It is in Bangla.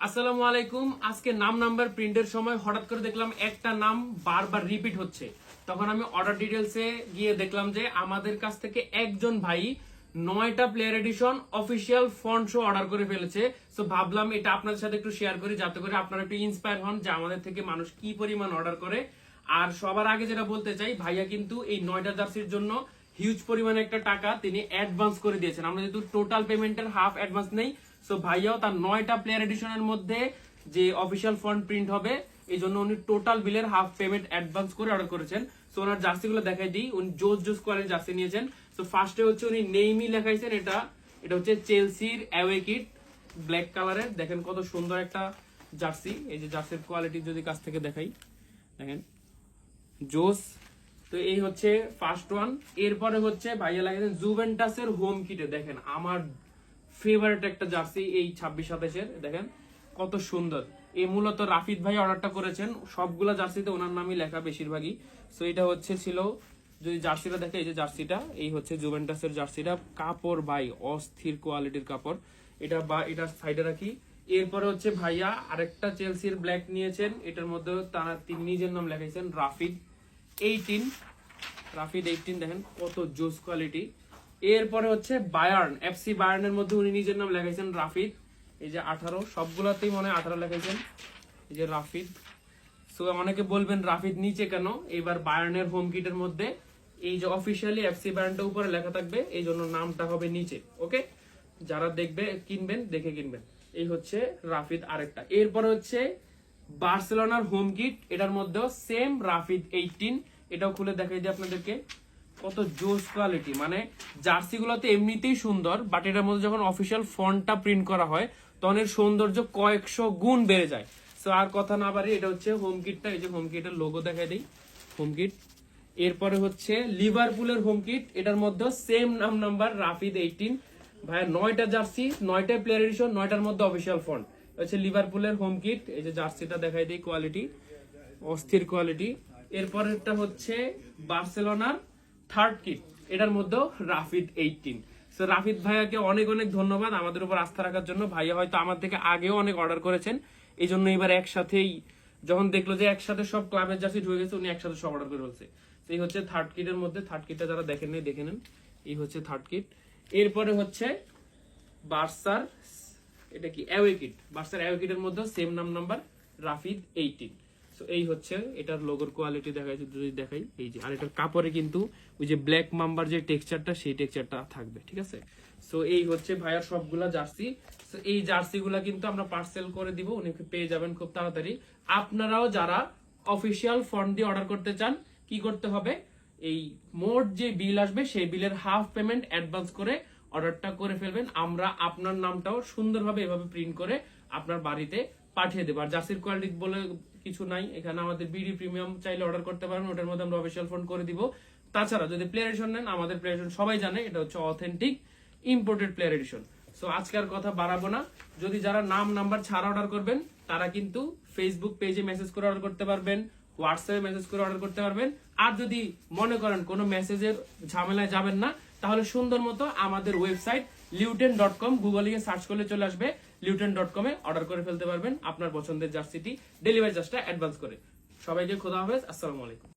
আসসালামু আলাইকুম। আজকে নাম নাম্বার প্রিন্টের সময় হঠাৎ করে দেখলাম একটা নাম বারবার রিপিট হচ্ছে। তখন আমি অর্ডার ডিটেলসে গিয়ে দেখলাম যে আমাদের কাছ থেকে একজন ভাই 9টা প্লেয়ার এডিশন অফিসিয়াল ফন্ট শো অর্ডার করে ফেলেছে। সো ভাবলাম এটা আপনাদের সাথে একটু শেয়ার করি, যাতে করে আপনারা একটু ইন্সপায়ার হন যে আমাদের থেকে মানুষ কি পরিমাণ অর্ডার করে। আর সবার আগে যেটা বলতে চাই, ভাইয়া কিন্তু এই 9টা জার্সির জন্য হিউজ পরিমাণে একটা টাকা তিনি অ্যাডভান্স করে দিয়েছেন। আমরা যেহেতু টোটাল পেমেন্টের হাফ অ্যাডভান্স নেই, সো ভাইয়াও তার 9টা প্লেয়ার এডিশনের মধ্যে যে অফিসিয়াল ফন্ট প্রিন্ট হবে এই জন্য উনি টোটাল বিলের হাফ পেমেন্ট অ্যাডভান্স করে অর্ডার করেছেন। সো ওনার জার্সিগুলো দেখাই দিই। উনি জোস কোয়ালিটির জার্সি নিয়েছেন। সো ফার্স্টে হচ্ছে উনি নেইমি লেখাইছেন, এটা হচ্ছে চেলসির অ্যাওয়ে কিট ব্ল্যাক কালারের। দেখেন কত সুন্দর একটা জার্সি। এই যে জার্সির কোয়ালিটি যদি কাছ থেকে দেখাই, দেখেন জোস। তো এই হচ্ছে ফার্স্ট ওয়ান। এরপরে হচ্ছে ভাইয়া লাগিয়েছেন জুভেন্টাসের হোম কিটে। দেখেন আমার ফেভারিট একটা জার্সি এই 26-27-এর। দেখেন কত সুন্দর। এই মূলত রাফিদ ভাই অর্ডারটা করেছেন, সবগুলা জার্সিতে ওনার নামই লেখা বেশিরভাগই। সো এটা হচ্ছে ছিল, যদি জার্সিটা দেখে, এই যে জার্সিটা, এই হচ্ছে জুভেন্টাসের জার্সিটা। কাপড় ভাই অস্থির কোয়ালিটির কাপড়। এটা বা এটার সাইডে রাখি। এরপরে হচ্ছে ভাইয়া আরেকটা চেলসির ব্ল্যাক নিয়েছেন, এটার মধ্যে তারা তিনি নিজের নাম লেখাইছেন রাফিদ 18। দেখেন কত জোস কোয়ালিটি। এরপরে হচ্ছে বায়ার্ন এফসি বায়ার্নের মধ্যে উনি নিজের নাম লেখাইছেন রাফিদ। এই যে 18, সবগুলাতেই মনে হয় 18 লেখাইছেন। এই যে রাফিদ। সো অনেকে বলবেন রাফিদ নিচে কেন, এবার বায়ার্নের হোম কিটের মধ্যে এই যে অফিসিয়ালি এফসি বায়ার্নটা উপরে লেখা থাকবে, এই জন্য নামটা হবে নিচে। ওকে, যারা দেখবে কিনবেন দেখে কিনবেন। এই হচ্ছে রাফিদ আরেকটা। এরপরে হচ্ছে বার্সেলোনার হোম কিট, এটার মধ্যেও সেম রাফিদ 18। এটাও খুলে দেখাই দিই আপনাদেরকে, কত জোস কোয়ালিটি। মানে জার্সি গুলোতে এমনিতেই সুন্দর, বাট এটার মধ্যে যখন অফিসিয়াল ফন্টটা প্রিন্ট করা হয় তখন এর সৌন্দর্য কয়েকশো গুণ বেড়ে যায়। সো আর কথা না বাড়ি, এটা হচ্ছে হোম কিটটা। এই যে হোম কিটের লোগো দেখাই দিই, হোম কিট। এরপরে হচ্ছে লিভারপুলের হোম কিট, এটার মধ্যে সেম নাম্বার রাফিদ 18। ভাইয়া 9টা জার্সি, 9টা প্লেয়ার এডিশন, 9টার মধ্যে অফিসিয়াল ফন্ট। হচ্ছে লিভারপুলের হোম কিট। এই যে জার্সিটা দেখাই দিই, কোয়ালিটি অস্থির কোয়ালিটি। এরপরেরটা হচ্ছে বার্সেলোনার থার্ড কিট, এটার মধ্যেও রাফিদ 18। সো রাফিদ ভাইয়াকে অনেক অনেক ধন্যবাদ আমাদের উপর আস্থা রাখার জন্য। ভাইয়া হয়তো আমার থেকে আগেও অনেক অর্ডার করেছেন, এই জন্য এবার একসাথেই যখন দেখলো যে একসাথে সব ক্লাবের জার্সি ঢুকে গেছে, উনি একসাথে সব অর্ডার করে ফেলছে। এই হচ্ছে থার্ড কিটের মধ্যে, থার্ড কিটটা যারা দেখেন নাই দেখে নেন। এই হচ্ছে থার্ড কিট। এরপরে হচ্ছে বার্সার, এটা কি অ্যাওয়ে কিট, বার্সার অ্যাওয়ে কিটের মধ্যে সেম নাম্বার রাফিদ 18। সো এই হচ্ছে এটার লোগোর কোয়ালিটি দেখাই, যদি দেখাই এই যে। আর এটার কাপড়ে কিন্তু ওই যে ব্ল্যাক মাম্বার যে টেক্সচারটা, সেই টেক্সচারটা থাকবে, ঠিক আছে। সো এই হচ্ছে ভাইয়ার সবগুলা জার্সি। সো এই জার্সিগুলা কিন্তু আমরা পার্সেল করে দিব, উনি পেয়ে যাবেন খুব তাড়াতাড়ি। আপনারাও যারা অফিসিয়াল ফন্ট দিয়ে অর্ডার করতে চান, কি করতে হবে, এই মোট যে বিল আসবে সেই বিলের হাফ পেমেন্ট অ্যাডভান্স করে অর্ডারটা করে ফেলবেন। আমরা আপনার নামটাও সুন্দরভাবে এভাবে প্রিন্ট করে আপনার বাড়িতে পাঠিয়ে দেবো। আর জার্সির কোয়ালিটি বলে কিছু নাই, এখানে আমাদের বিডি প্রিমিয়াম চাইলে অর্ডার করতে পারেন, ওটার মধ্যে আমরা অফিসিয়াল ফন্ট করে দিব। তাছাড়া যদি প্লেয়ার এডিশন নেন, আমাদের প্লেয়ার এডিশন সবাই জানে এটা হচ্ছে authentic imported player addition. So আজকের কথা বাড়াবো না। যদি যারা নাম নাম্বার ছাড়া অর্ডার করবেন, তারা কিন্তু ফেসবুক পেজে মেসেজ করে অর্ডার করতে পারবেন, হোয়াটসঅ্যাপে মেসেজ করে অর্ডার করতে পারবেন। আর যদি মনে করেন কোনো মেসেজের ঝামেলায় যাবেন না, তাহলে সুন্দর মতো আমাদের ওয়েবসাইট liuten.com গুগলে গিয়ে সার্চ করলে চলে আসবে, liuten.com এ অর্ডার করে ফেলতে পারবেন আপনার পছন্দের জার্সিটি, ডেলিভারি চার্জটা অ্যাডভান্স করে। সবাইকে খোদা হাফেজ, আসসালামু আলাইকুম।